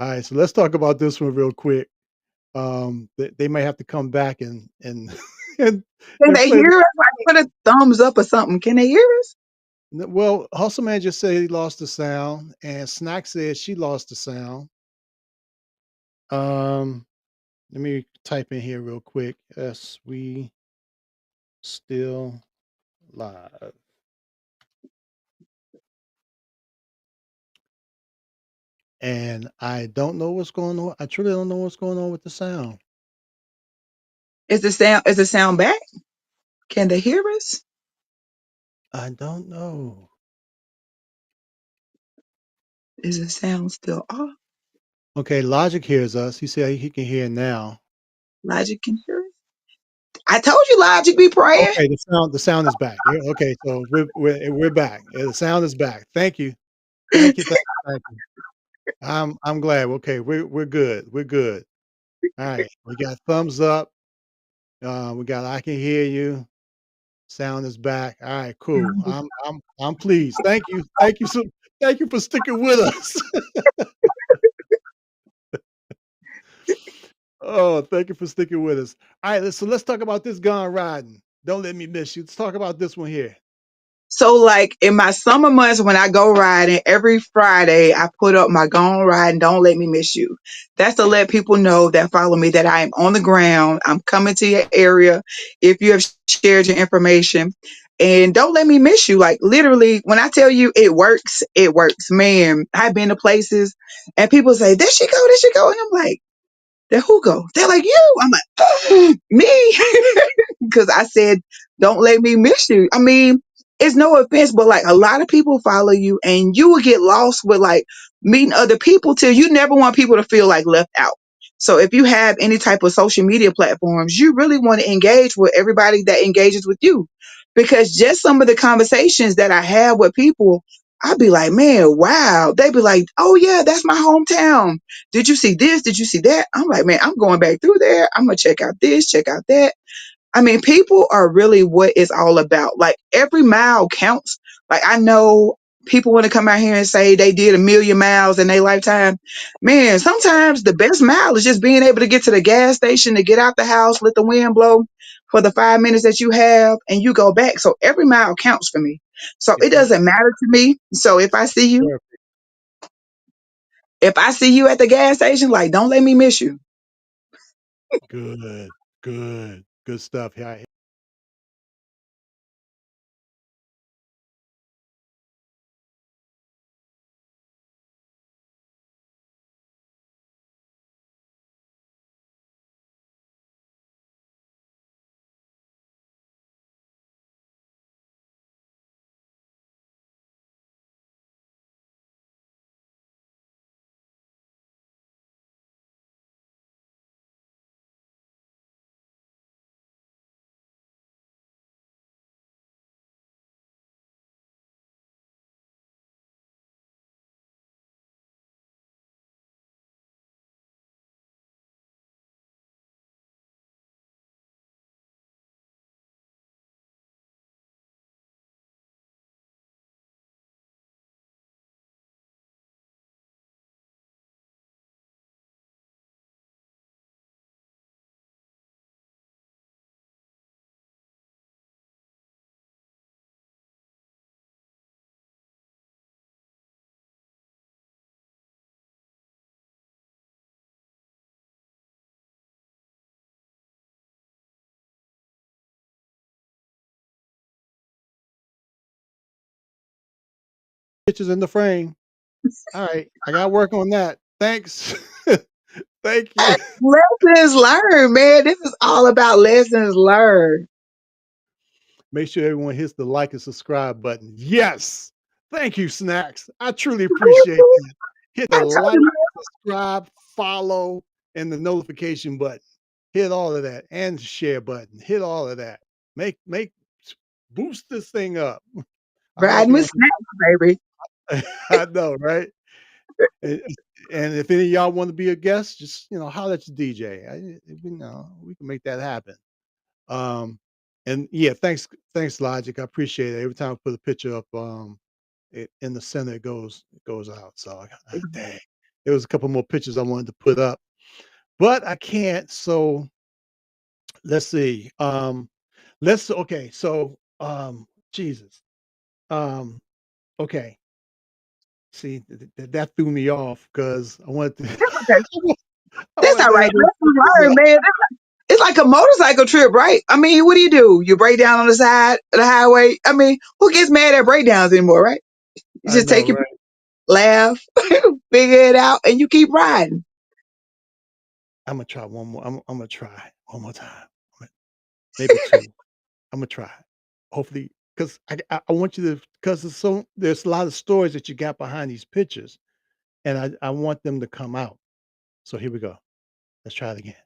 Speaker 2: All right, so let's talk about this one real quick. They may have to come back and and
Speaker 3: Can
Speaker 2: and
Speaker 3: they
Speaker 2: play
Speaker 3: hear us? Like, put a thumbs up or something. Can they hear us?
Speaker 2: well, Hustle Man just said he lost the sound, and Snack said she lost the sound. Um, Let me type in here real quick. Yes, we still live. And I don't know what's going on. I truly don't know what's going on with the sound.
Speaker 3: Is the sound back? Can they hear us?
Speaker 2: I don't know.
Speaker 3: Is the sound still off?
Speaker 2: Okay, Logic hears us. He said he can hear now.
Speaker 3: Logic can hear us. I told you Logic be praying.
Speaker 2: Okay, the sound is back. Yeah, okay, so we're back. Yeah, the sound is back. Thank you. Thank you. Thank you. Thank you. I'm glad. Okay, we're good. We're good. All right. We got thumbs up. We got I can hear you. Sound is back. All right, cool. I'm pleased. Thank you. Thank you for sticking with us. Oh, thank you for sticking with us. All right, let's talk about this gone riding. Don't let me miss you. Let's talk about this one here.
Speaker 3: So, like in my summer months when I go riding, every Friday I put up my Gone Riding, Don't Let Me Miss You. That's to let people know that follow me that I am on the ground. I'm coming to your area if you have shared your information. And don't let me miss you. Like literally, when I tell you it works, it works. Man, I've been to places and people say, there she go, there she go. And I'm like, there who go? They're like, you. I'm like, me. Because I said, don't let me miss you. I mean, it's no offense, but like a lot of people follow you and you will get lost with like meeting other people till you never want people to feel like left out. So if you have any type of social media platforms, you really want to engage with everybody that engages with you. Because just some of the conversations that I have with people, I'd be like, man, wow. They'd be like, oh yeah, that's my hometown. Did you see this? Did you see that? I'm like, man, I'm going back through there. I'm gonna check out this, check out that. I mean, people are really what it's all about. Like every mile counts. Like I know people want to come out here and say they did 1,000,000 miles in their lifetime. Man, sometimes the best mile is just being able to get to the gas station, to get out the house, let the wind blow for the 5 minutes that you have, and you go back. So every mile counts for me. So
Speaker 2: Yep,
Speaker 3: it doesn't matter to me. So
Speaker 2: perfect.
Speaker 3: if I see you at the gas station, like don't let me miss you.
Speaker 2: Good, good stuff. Yeah, pictures in the frame. All right, I got to work on that. Thanks. Thank you.
Speaker 3: Lessons learned, man. This is all about lessons learned.
Speaker 2: Make sure everyone hits the like and subscribe button. Yes. Thank you, Snacks. I truly appreciate that. Hit
Speaker 3: I
Speaker 2: the
Speaker 3: told
Speaker 2: like,
Speaker 3: you,
Speaker 2: subscribe, follow, and the notification button. Hit all of that and the share button. Hit all of that. Make boost this thing up. I hope
Speaker 3: riding
Speaker 2: you
Speaker 3: with
Speaker 2: don't.
Speaker 3: snacks, baby.
Speaker 2: I know, right? And, and if any of y'all want to be a guest, just holler at your DJ. We can make that happen. Um, and yeah, thanks, Logic. I appreciate it. Every time I put a picture up, in the center it goes out. So dang, there was a couple more pictures I wanted to put up, but I can't. So let's see. Okay. So Jesus. Um, okay. See, that threw me off because I wanted to
Speaker 3: Okay.
Speaker 2: I
Speaker 3: That's
Speaker 2: wanted
Speaker 3: all
Speaker 2: to
Speaker 3: right.
Speaker 2: have those
Speaker 3: Lessons
Speaker 2: pictures
Speaker 3: learned,
Speaker 2: up.
Speaker 3: man. It's like a motorcycle trip, right? I mean, what do? You break down on the side of the highway. I mean, who gets mad at breakdowns anymore, right? You
Speaker 2: I
Speaker 3: just
Speaker 2: know,
Speaker 3: take your
Speaker 2: right?
Speaker 3: laugh, figure it out, and you keep riding.
Speaker 2: I'm gonna try one more. I'm gonna try one more time. Maybe two. I'm gonna try. Hopefully, because I want you to because there's a lot of stories that you got behind these pictures, and I want them to come out. So here we go. Let's try it again.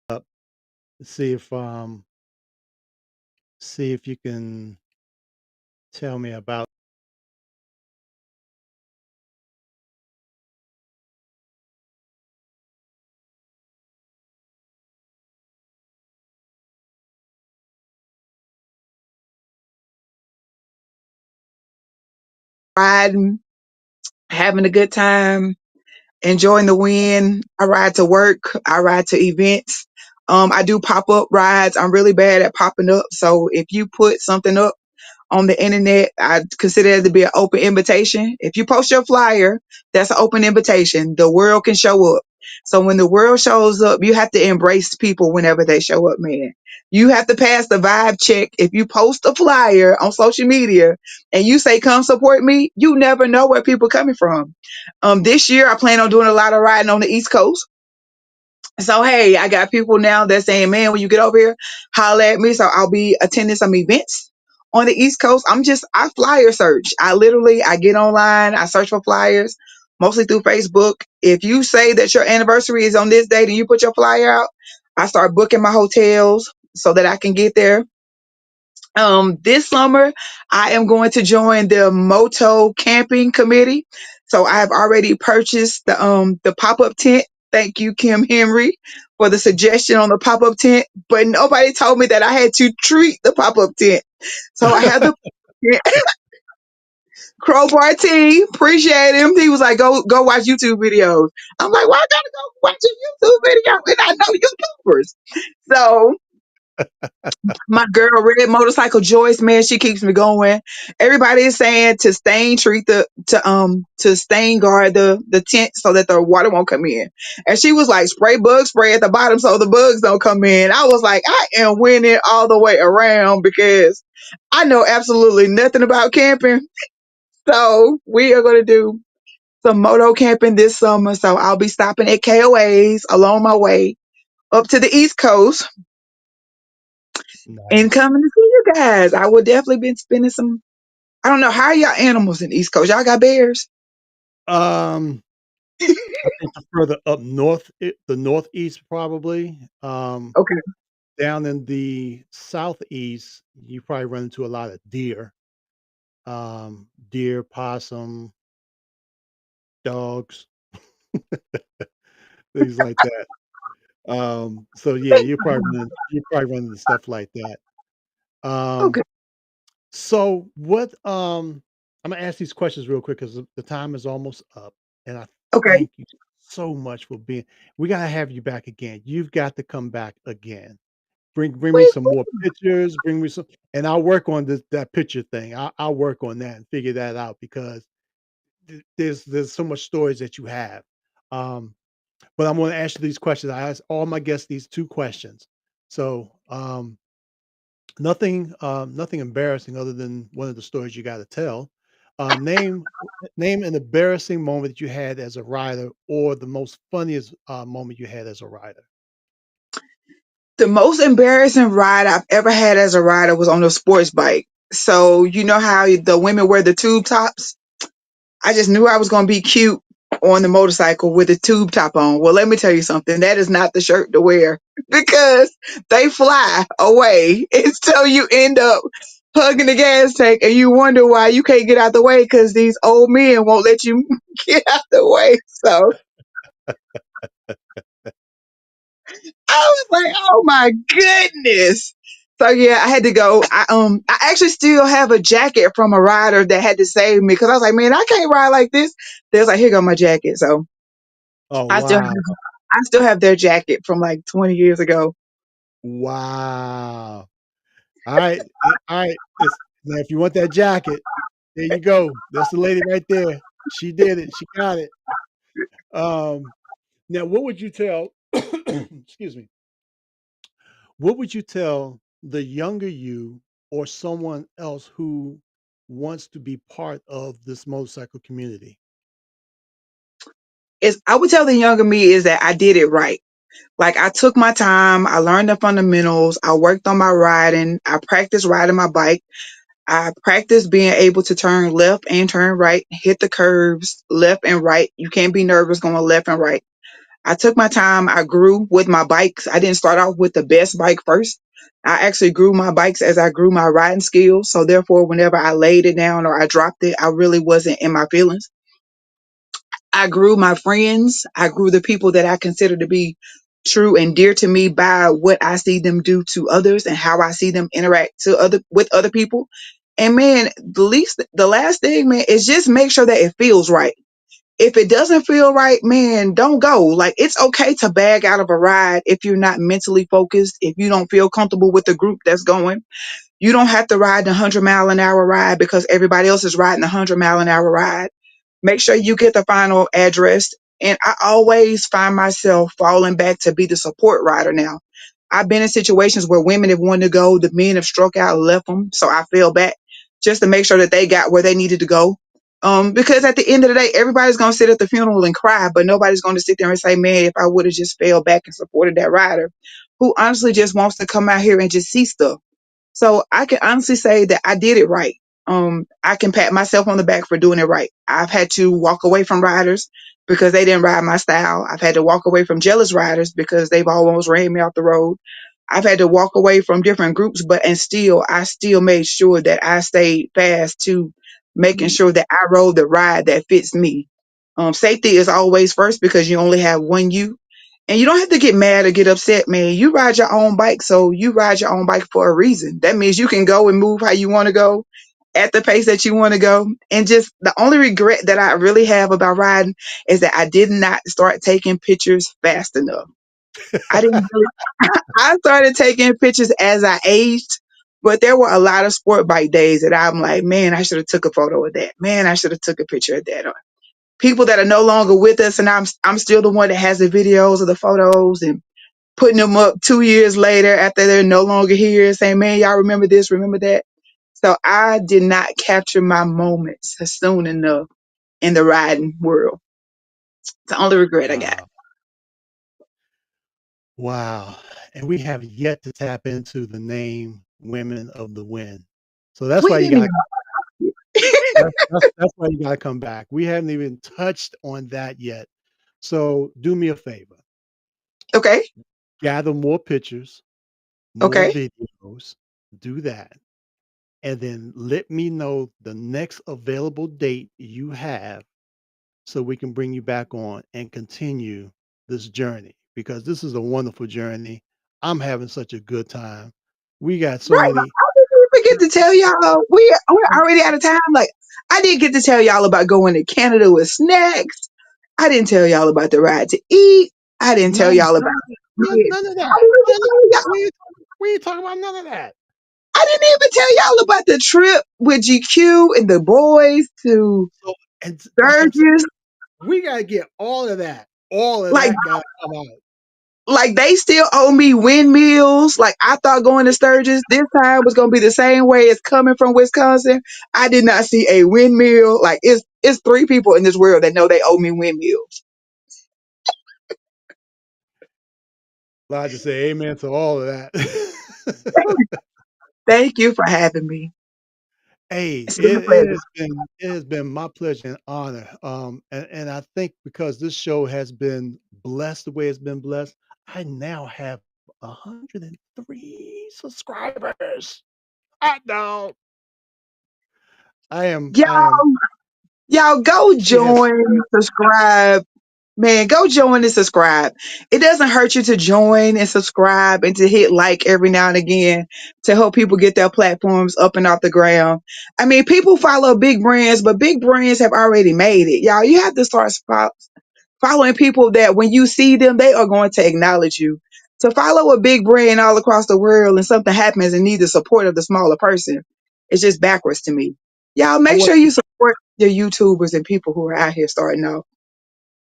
Speaker 2: Up. See if see if you can tell me about
Speaker 3: Riding, having a good time, enjoying the wind. I ride to work. I ride to events. I do pop up rides. I'm really bad at popping up. So if you put something up on the internet, I consider it to be an open invitation. If you post your flyer, that's an open invitation. The world can show up. So when the world shows up, you have to embrace people whenever they show up, man. You have to pass the vibe check. If you post a flyer on social media and you say, come support me, you never know where people are coming from. This year I plan on doing a lot of riding on the East Coast. So hey, I got people now that saying, man, when you get over here, holler at me. So I'll be attending some events on the East Coast. I flyer search. I get online, I search for flyers, mostly through Facebook. If you say that your anniversary is on this date and you put your flyer out, I start booking my hotels so that I can get there. This summer, I am going to join the Moto Camping Committee. So I have already purchased the pop up tent. Thank you, Kim Henry, for the suggestion on the pop up tent. But nobody told me that I had to treat the pop up tent. So I have the Crowbar T. Appreciate him. He was like, go watch YouTube videos. I'm like, well, I gotta go watch a YouTube video, and I know YouTubers. So my girl, Red Motorcycle Joyce, man, she keeps me going. Everybody is saying to stain guard the tent so that the water won't come in. And she was like, spray bug spray at the bottom so the bugs don't come in. I was like, I am winning all the way around because I know absolutely nothing about camping. So we are gonna do some moto camping this summer. So I'll be stopping at KOAs along my way up to the East Coast and
Speaker 2: nice.
Speaker 3: coming to see you guys. I will definitely be spending some. I don't know how are y'all animals in the East Coast. Y'all got bears?
Speaker 2: Um, I think the further up north, the northeast probably.
Speaker 3: Okay.
Speaker 2: Down in the southeast, you probably run into a lot of deer. Deer, possum, dogs, things like that. So yeah, you probably run into stuff like that. Um,
Speaker 3: Okay.
Speaker 2: so what I'm gonna ask these questions real quick because the time is almost up, and I
Speaker 3: Okay.
Speaker 2: thank you so much for being. We gotta have you back again. You've got to come back again. Bring me
Speaker 3: Wait,
Speaker 2: some more pictures. Bring me some, and I'll work on that picture thing. I'll work on that and figure that out because there's so much stories that you have. Um, but I'm going to ask you these questions. I ask all my guests these two questions. So nothing embarrassing other than one of the stories you got to tell. Name an embarrassing moment that you had as a rider, or the most funniest moment you had as a rider.
Speaker 3: The most embarrassing ride I've ever had as a rider was on a sports bike. So you know how the women wear the tube tops? I just knew I was going to be cute on the motorcycle with a tube top on. Well, let me tell you something. That is not the shirt to wear because they fly away until you end up hugging the gas tank and you wonder why you can't get out the way because these old men won't let you get out the way. So I was like, oh my goodness. So yeah, I had to go. I actually still have a jacket from a rider that had to save me because I was like, man, I can't ride like this. They was like, here go my jacket. So
Speaker 2: Oh,
Speaker 3: I still
Speaker 2: wow.
Speaker 3: I still have their jacket from like 20 years ago.
Speaker 2: Wow. Alright, alright, now if you want that jacket, there you go. That's the lady right there. She did it. She got it. Um, Now what would you tell excuse me. What would you tell the younger you, or someone else who wants to be part of this motorcycle community?
Speaker 3: Is I would tell the younger me is that I did it right. Like I took my time, I learned the fundamentals, I worked on my riding, I practiced riding my bike, I practiced being able to turn left and turn right, hit the curves left and right. You can't be nervous going left and right. I took my time. I grew with my bikes. I didn't start off with the best bike first. I actually grew my bikes as I grew my riding skills. So therefore, whenever I laid it down or I dropped it, I really wasn't in my feelings. I grew my friends. I grew the people that I consider to be true and dear to me by what I see them do to others and how I see them interact with other people. And man, the last thing, man, is just make sure that it feels right. If it doesn't feel right, man, don't go. Like it's okay to bag out of a ride if you're not mentally focused, if you don't feel comfortable with the group that's going. You don't have to ride the 100-mile-an-hour ride because everybody else is riding the 100-mile-an-hour ride. Make sure you get the final address. And I always find myself falling back to be the support rider now. I've been in situations where women have wanted to go, the men have struck out and left them. So I fell back just to make sure that they got where they needed to go. Because at the end of the day, everybody's going to sit at the funeral and cry, but nobody's going to sit there and say, man, if I would have just fell back and supported that rider who honestly just wants to come out here and just see stuff. So I can honestly say that I did it right. I can pat myself on the back for doing it right. I've had to walk away from riders because they didn't ride my style. I've had to walk away from jealous riders because they've almost ran me off the road. I've had to walk away from different groups, I still made sure that I stayed fast to making sure that I rode the ride that fits me. Safety is always first because you only have one you. And you don't have to get mad or get upset, man. You ride your own bike, so you ride your own bike for a reason. That means you can go and move how you want to go at the pace that you want to go. And just the only regret that I really have about riding is that I did not start taking pictures fast enough. I didn't really, I started taking pictures as I aged, but there were a lot of sport bike days that I'm like, man, I should have took a photo of that. Man, I should have took a picture of that. Or people that are no longer with us, and I'm still the one that has the videos of the photos and putting them up 2 years later after they're no longer here, saying, man, y'all remember this, remember that. So I did not capture my moments soon enough in the riding world. It's the only regret I got.
Speaker 2: Wow. Wow. And we have yet to tap into the name Women of the Wind. So that's
Speaker 3: We
Speaker 2: why you
Speaker 3: didn't
Speaker 2: gotta
Speaker 3: even.
Speaker 2: that's why you gotta come back. We haven't even touched on that yet. So do me a favor,
Speaker 3: Okay.
Speaker 2: gather more pictures, more
Speaker 3: Okay.
Speaker 2: videos, do that. And then let me know the next available date you have so we can bring you back on and continue this journey, because this is a wonderful journey. I'm having such a good time. We got so
Speaker 3: Right.
Speaker 2: many.
Speaker 3: I didn't even get to tell y'all. We're already out of time. Like I didn't get to tell y'all about going to Canada with snacks. I didn't tell y'all about the ride to eat. I didn't tell
Speaker 2: None,
Speaker 3: y'all about
Speaker 2: none, none,
Speaker 3: it.
Speaker 2: none of
Speaker 3: I
Speaker 2: that.
Speaker 3: didn't even
Speaker 2: None of,
Speaker 3: tell y'all.
Speaker 2: we ain't talking about none of that.
Speaker 3: I didn't even tell y'all about the trip with GQ and the boys to
Speaker 2: So, and that's what I'm saying.
Speaker 3: Sturgis.
Speaker 2: We gotta get all of that. All of
Speaker 3: Like
Speaker 2: that gotta come out.
Speaker 3: like they still owe me windmills. Like I thought going to Sturgis this time was gonna be the same way as coming from Wisconsin. I did not see a windmill. Like it's three people in this world that know they owe me windmills.
Speaker 2: Well, I just say amen to all of that.
Speaker 3: Thank you for having me.
Speaker 2: Hey,
Speaker 3: It's been a
Speaker 2: it
Speaker 3: pleasure.
Speaker 2: has been my pleasure and honor. And I think because this show has been blessed the way it's been blessed, I now have 103 subscribers. I know.
Speaker 3: Y'all,
Speaker 2: I am
Speaker 3: y'all go
Speaker 2: it has
Speaker 3: join, subscribe. Man, go join and subscribe. It doesn't hurt you to join and subscribe and to hit like every now and again to help people get their platforms up and off the ground. I mean, people follow big brands, but big brands have already made it. Y'all, you have to start following people that when you see them, they are going to acknowledge you. To follow a big brand all across the world and something happens and need the support of the smaller person, it's just backwards to me. Y'all
Speaker 2: I
Speaker 3: make
Speaker 2: want
Speaker 3: sure you support your YouTubers and people who are out here starting off.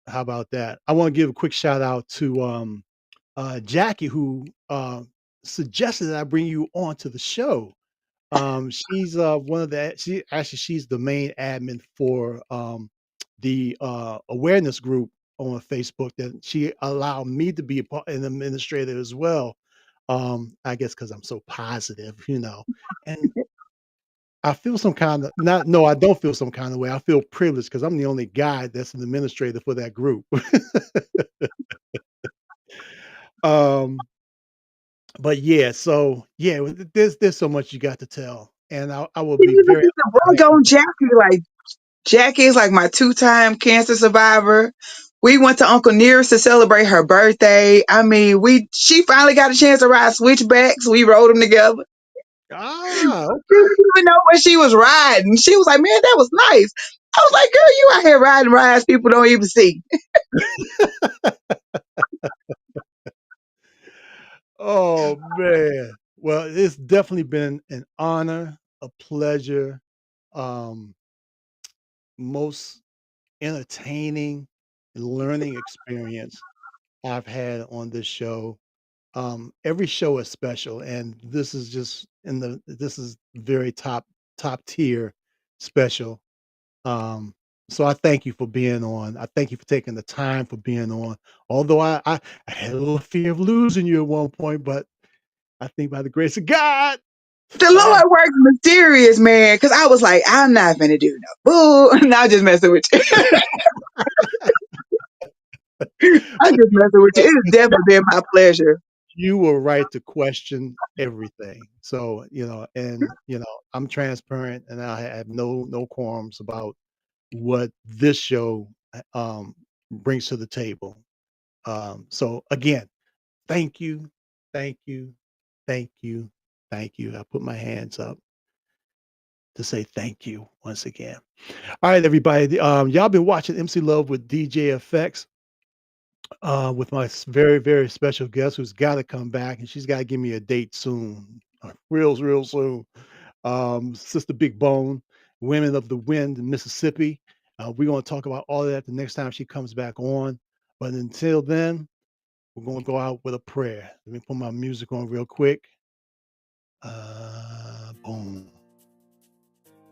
Speaker 2: how about that? I want to give a quick shout out to Jackie who suggested that I bring you on to the show. She's one of the she's the main admin for the awareness group on Facebook that she allowed me to be a part an administrator as well. I guess because I'm so positive, and I feel some kind of not no, I don't feel some kind of way. I feel privileged because I'm the only guy that's an administrator for that group. um, but yeah, so yeah, there's so much you got to tell, and I will
Speaker 3: You
Speaker 2: be
Speaker 3: need
Speaker 2: very
Speaker 3: to brag on Jackie. Like Jackie is like my two-time cancer survivor. We went to Uncle Nearest to celebrate her birthday. I mean, she finally got a chance to ride switchbacks. We rode them together. She
Speaker 2: okay.
Speaker 3: didn't even know what she was riding. She was like, "Man, that was nice." I was like, "Girl, you out here riding rides people don't even see."
Speaker 2: Oh man. Well, it's definitely been an honor, a pleasure, um, most entertaining and learning experience I've had on this show. Every show is special, and this is just this is very top tier special. Um, so I thank you for being on. I thank you for taking the time for being on. Although I had a little fear of losing you at one point, but I think by the grace of God,
Speaker 3: The
Speaker 2: I
Speaker 3: Lord works mysterious, man. Because I was like, "I'm not gonna do no boo." Not just messing with you. I'm
Speaker 2: but
Speaker 3: just messing with you. It's definitely been my pleasure.
Speaker 2: you were right to question everything. So, and I'm transparent and I have no qualms about what this show brings to the table. So again, thank you, thank you, thank you, thank you. I put my hands up to say thank you once again. All right, everybody. Y'all been watching MC Love with DJ Effects. With my very, very special guest who's got to come back, and she's got to give me a date soon, real soon. Sister Big Bone, Women of the Wind in Mississippi. We're going to talk about all of that the next time she comes back on. But until then, we're going to go out with a prayer. Let me put my music on real quick. Boom.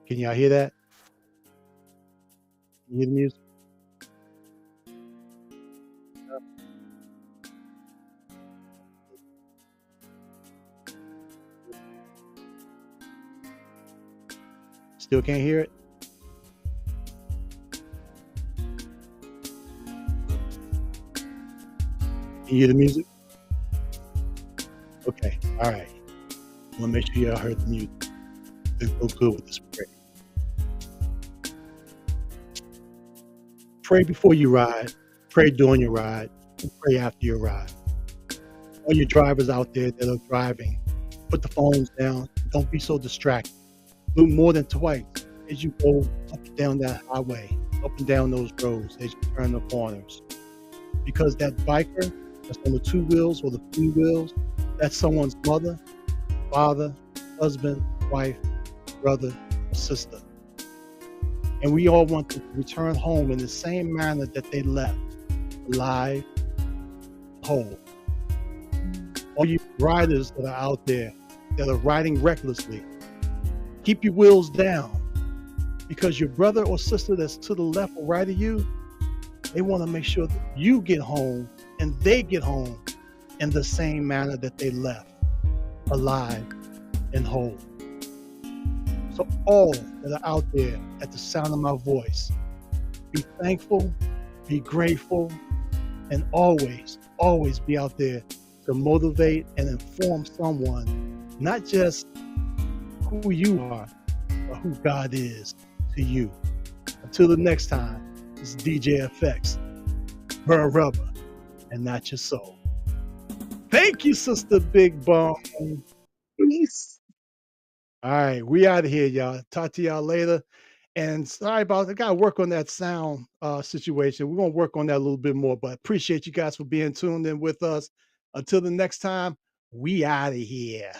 Speaker 2: Can y'all hear that? Can you hear the music? Still can't hear it? Can you hear the music? Okay. All right. I want to make sure y'all heard the music. Let's go good with this prayer. Pray before you ride, pray during your ride, and pray after your ride. All your drivers out there that are driving, put the phones down. Don't be so distracted. Look more than twice as you go up and down that highway, up and down those roads as you turn the corners. Because that biker that's on the two wheels or the three wheels, that's someone's mother, father, husband, wife, brother, or sister. And we all want to return home in the same manner that they left, alive, whole. riders that are out there that are riding recklessly. Keep your wheels down because your brother or sister that's to the left or right of you, they want to make sure that you get home and they get home in the same manner that they left, alive and whole. So all that are out there at the sound of my voice, be thankful, be grateful, and always, always be out there to motivate and inform someone, not just who you are, but who God is to you. Until the next time, this is DJ FX, Burr Rubber, and not your soul. Thank you, Sister Big Bone.
Speaker 3: Peace.
Speaker 2: All right, we out of here, y'all. Talk to y'all later. And sorry about I gotta work on that sound situation. We're gonna work on that a little bit more, but appreciate you guys for being tuned in with us. Until the next time, we out of here.